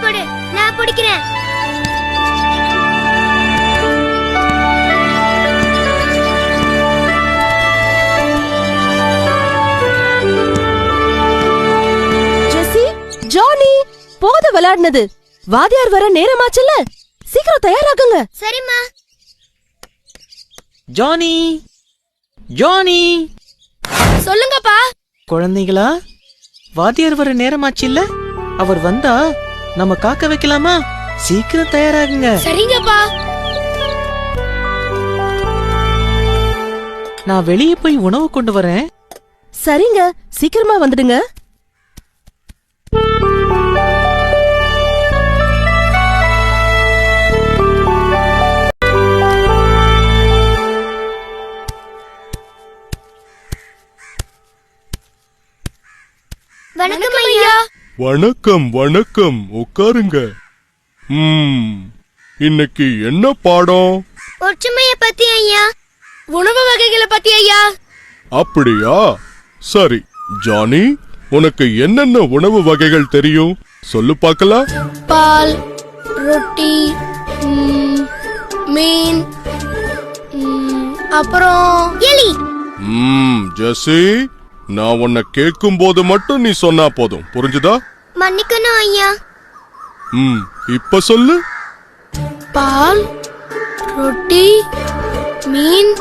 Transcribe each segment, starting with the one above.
போடு, நான் பிடிக்கிறேன். ஜெசி, ஜானி, போத விளையாடுனது. வாத்தியார் வர நேரமாச்சுல்ல, சீக்கிரம் தயாராகுங்க. சரிம்மா. ஜானி, ஜானி, சொல்லுங்கப்பா. குழந்தைகளா, வாத்தியார் வர நேரமாச்சு இல்ல? அவர் வந்தா நம்ம காக்க வைக்கலாமா? சீக்கிரம் தயாராகுங்க. சரிங்கப்பா. நான் வெளியே போய் உணவு கொண்டு வரேன். சரிங்க, சீக்கிரமா வந்துடுங்க. வணக்கம் ஐயா. வணக்கம் வணக்கம், உட்காருங்க. இன்னைக்கு என்ன பாடம்? ஒற்றுமையை பத்தி ஐயா. உணவு வகைகளை பத்தி ஐயா. அப்படியா? சரி ஜானி, உனக்கு என்னென்ன உணவு வகைகள் தெரியும் சொல்லு பார்க்கலாம். பால், ரொட்டி, மீன், அப்புறம் எலி. ஜெசி, நான் உன்னை கேட்கும் போது மட்டும் நீ சொன்னா போதும், புரிஞ்சுதா? மன்னிக்கணும் ஐயா. இப்ப சொல்லு. பால், ரொட்டி, மீன்,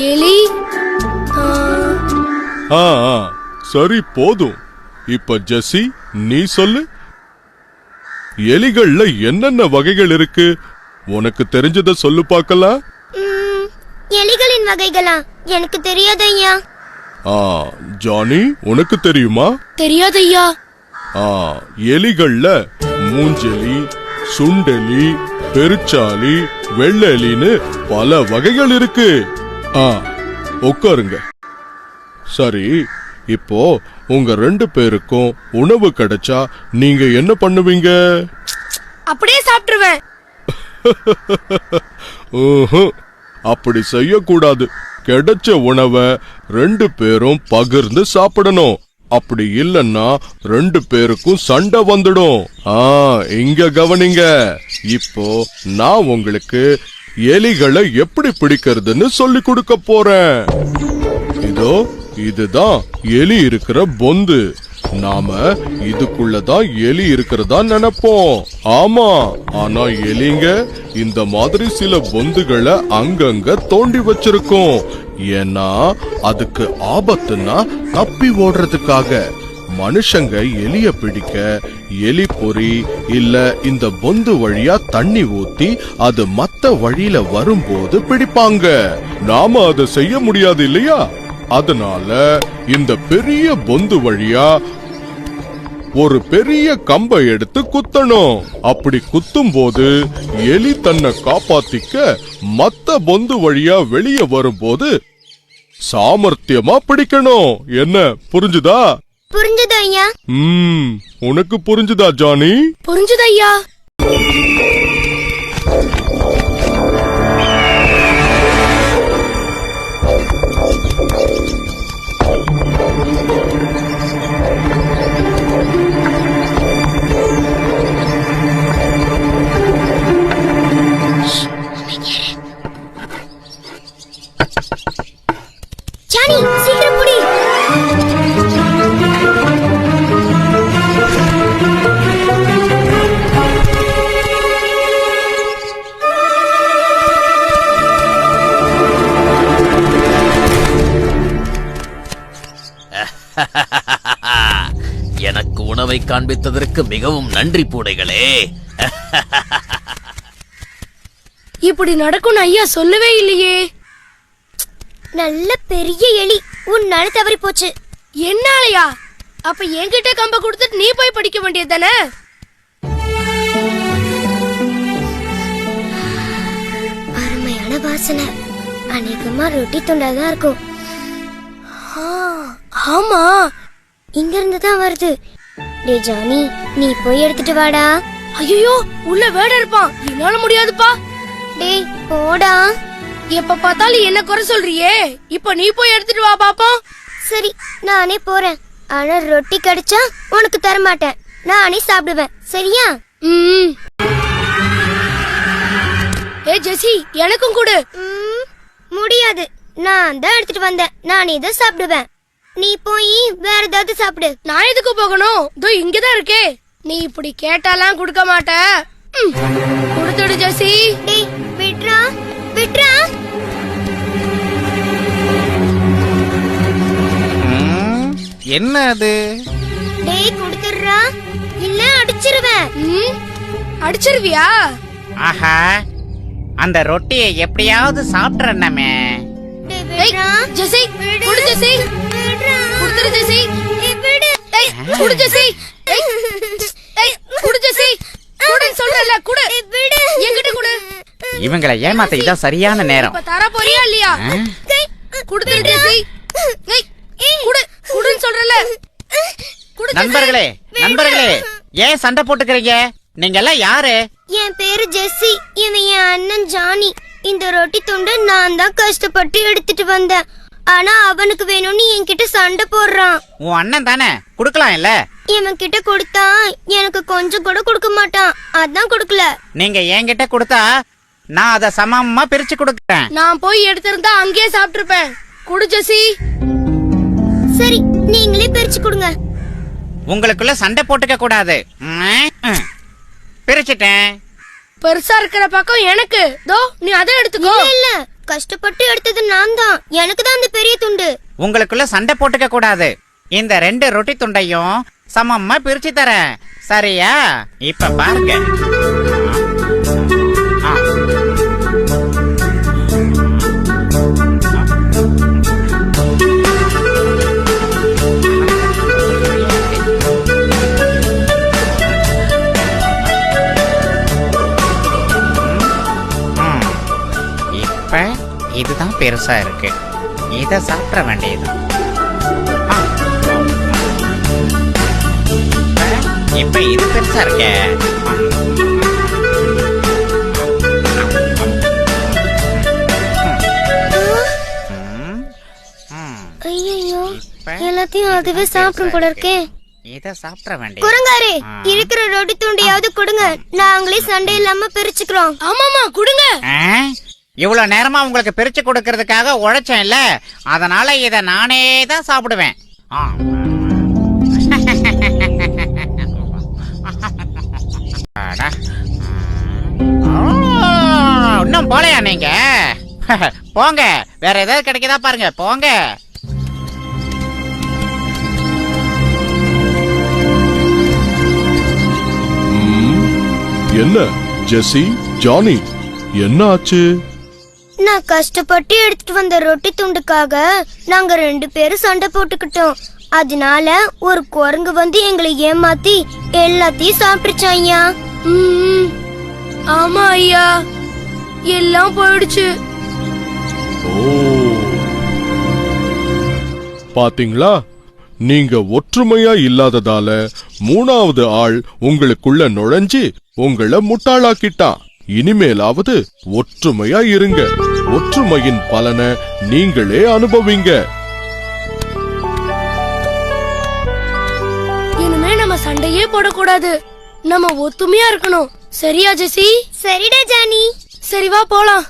எலி. சரி போதும். இப்ப ஜெசி, நீ சொல்லு. எலிகள்ல என்னென்ன வகைகள் இருக்கு? உனக்கு தெரிஞ்சத சொல்லு பார்க்கலாம். எலிகளின் வகைகளா? எனக்கு தெரியாது ஐயா. ஜானி, உனக்கு தெரியுமா? தெரியாது ஐயா. எலிகள்ல மூஞ்செலி, சுண்டெலி, பெருச்சாலி, வெள்ளெலின்னு பல வகைகள் இருக்கு. உட்காருங்க. சரி, இப்போ உங்க 2 பேருக்கும் உணவு கிடைச்சா நீங்க என்ன பண்ணுவீங்க? அப்படியே சாப்பிட்டுருவேன். அப்படி செய்யக்கூடாது. கிடைச்ச உணவை 2 பேரும் பகிர்ந்து சாப்பிடணும். அப்படி இல்லன்னா 2 பேருக்கும் சண்டை வந்துடும். இங்க கவனிங்க. இப்போ நான் உங்களுக்கு எலிகளை எப்படி பிடிக்கிறதுன்னு சொல்லி கொடுக்க போறேன். இதோ இதுதான் எலி இருக்கிற பொந்து. நாம இதுக்குள்ளதான் எலி இருக்கிறதா நினைப்போம். ஆமா, ஆனா எலிங்க இந்த மாதிரி சில பொந்துகளை அங்கங்க தோண்டி வச்சிருக்கோம். ஏன்னா அதுக்கு ஆபத்துன்னா தப்பி ஓடுறதுக்காக. மனுஷங்க எலிய பிடிக்க எலி பொறி இல்ல இந்த பொந்து வழியா தண்ணி ஊத்தி அது மத்த வழியில வரும்போது பிடிப்பாங்க. நாம அதை செய்ய முடியாது இல்லையா? அதனால இந்த பெரிய பொந்து வழியா ஒரு பெரிய கம்பை எடுத்து குத்தணும். அப்படி குத்தும் போது எலி தன்னை காப்பாத்திக்க மத்த பொந்து வழியா வெளியே வரும்போது சாமர்த்தியமா பிடிக்கணும். என்ன, புரிஞ்சுதா? புரிஞ்சுது ஐயா. உனக்கு புரிஞ்சுதா ஜானி? புரிஞ்சுது ஐயா. ஜானி, சீக்கிரம் புடி. எனக்கு உணவை காண்பித்ததற்கு மிகவும் நன்றி பூடைகளே. இப்படி நடக்கும் ஐயா சொல்லவே இல்லையே. நல்ல பெரிய எலி, உன்னால தவறி போச்சு. என்னாலயா? அப்ப என்கிட்ட கம்ப கொடுத்துட்டு நீ போய் படிக்க வேண்டியதுதானே? அருமையான வாசனை. அநேகமா ரொட்டி துண்டாதான் இருக்கும். ஆமா, இங்க இருந்து தான் வருது. டே ஜானி, நீ போய் எடுத்துட்டு வாடா. ஐயோ, உள்ள வேட இருப்பான், என்னால முடியாதுப்பா. டேய் போடா. எப்ப பார்த்தாலும் என்ன குறை சொல்றியே, இப்ப நீ போய் எடுத்துட்டு வா பாப்போம். சரி, நானே போறேன். ஆனா ரொட்டி கிடைச்சா உனக்கு தர மாட்டேன். நானே சாப்பிடுவேன். சரியா? ஏ ஜெசி, எனக்கும் கொடு. முடியாது. நான் தான் எடுத்துட்டு வந்தேன். நானே தான் சாப்பிடுவேன். நீ போய் வேற ஏதாவது சாப்பிடு. நான் எதுக்கு போகணும்? இதோ இங்கதான் இருக்கே. நீ இப்படி கேட்டாலாம் கொடுக்க மாட்ட. கொடுத்துடு ஜெசி. டேய் விட்றா விட்றா. என்ன அது? டேய் கொடுத்துடுறா, இல்ல அடிச்சிருவேன். அடிச்சிருவியா? ஆஹா, அந்த ரொட்டியை எப்படியாவது சாப்பிட்றேன்னமே. டேய் ஏய், விட்றா. ஜெசி, கொடு ஜெசி. விட்றா. கொடுத்துடு ஜெசி. டேய் விடு. ஏய், கொடு ஜெசி. ஏய், ஏய், கொடு ஜெசி. கொடுன்னு சொல்றல, கொடு. டேய் விடு. என்கிட்ட கொடு. இவங்களை ஏமாத்த இதான் சரியான நேரம். இப்ப தர போறியா இல்லையா? கொடுத்துடு ஜெசி. ஏய், கொடு. கொடுன்னு சொல்றல. கொடு ஜெசி. நண்பர்களே, நண்பர்களே, ஏன் சண்டை போட்டுக்கிறீங்க? நீங்க எல்லாம் யாரு? என் பேரு ஜெஸ்ஸி. இவன் என் அண்ணன் ஜானி. இந்த ரொட்டி துண்டு நான் தான் கஷ்டப்பட்டு எடுத்துட்டு வந்தேன். ஆனா அவனுக்கு வேணும்னு என்கிட்ட சண்டை போடுறான். உன் அண்ணன் தானே, குடுக்கலாம் இல்ல? இவன் கிட்ட கொடுத்தா எனக்கு கொஞ்சம் கூட கொடுக்க மாட்டான். அதான் கொடுக்கல. நீங்க என்கிட்ட கொடுத்தா நான் அதை சமமா பிரிச்சு கொடுக்கிறேன். நான் போய் எடுத்திருந்தா அங்கேயே சாப்பிட்டிருப்பேன். கொடு ஜெசி. சரி, நீங்களே பிரிச்சு கொடுங்க. உங்களுக்குள்ள சண்டை போட்டுக்க கூடாது. பிரிச்சுட்டேன். பெருசா இருக்கிற பக்கம் எனக்கு. தோ நீ அதை எடுத்துக்கோ. இல்ல இல்ல, கஷ்டப்பட்டு எடுத்தது நான் தான். எனக்கு தான் அந்த பெரிய துண்டு. உங்களுக்குள்ள சண்டை போட்டுக்க கூடாது. இந்த 2 ரொட்டி துண்டையும் சமமா பிரிச்சு தரேன். சரியா? இப்ப பாருங்க. ஆ. இப்ப இதுதான் பெருசா இருக்கு. இத சாப்பிட வேண்டியது. இப்ப இது பெருசா இருக்கே. ஐயோ, எல்லாத்தையும் அதுவே சாப்பிடும் போல இருக்கே. இத சாப்பிட வேண்டியது. குரங்காரே, இருக்கிற ரொட்டி துண்டையாவது கொடுங்க. நாங்களே சண்டை இல்லாம பிரிச்சுக்கிறோம். ஆமாமா, கொடுங்க. இவ்வளவு நேரமா உங்களுக்கு பிரிச்சு கொடுக்கறதுக்காக உழைச்சேன் இல்ல, அதனால இத நானே தான் சாப்பிடுவேன். இன்னும் போலையா நீங்க? போங்க, வேற ஏதாவது கிடைக்குதா பாருங்க. போங்க. என்ன ஜெசி, ஜானி, என்ன ஆச்சு? நான் கஷ்டப்பட்டு எடுத்துட்டு வந்த ரொட்டி துண்டுக்காக நாங்க 2 பேரும் சண்டை போட்டுக்கிட்டோம். அதனால ஒரு குரங்கு வந்து எங்களை ஏமாத்தி எல்லாத்தையும் சாப்பிட்டுச்சான் ஐயா. ஆமா ஐயா, எல்லாம் போயிடுச்சு. ஓ, பாத்தீங்களா? நீங்க ஒற்றுமையா இல்லாததால 3வது ஆள் உங்களுக்குள்ள நுழைஞ்சு உங்களை முட்டாளாக்கிட்டான். இனிமேலாவது ஒற்றுமையா இருங்க. ஒற்றுமையின் பலனை நீங்களே அனுபவிங்க. இனிமே நம்ம சண்டையே போடக்கூடாது. நம்ம ஒத்துமையா இருக்கணும். சரியா ஜெசி? சரிடா ஜானி. சரி வா போலாம்.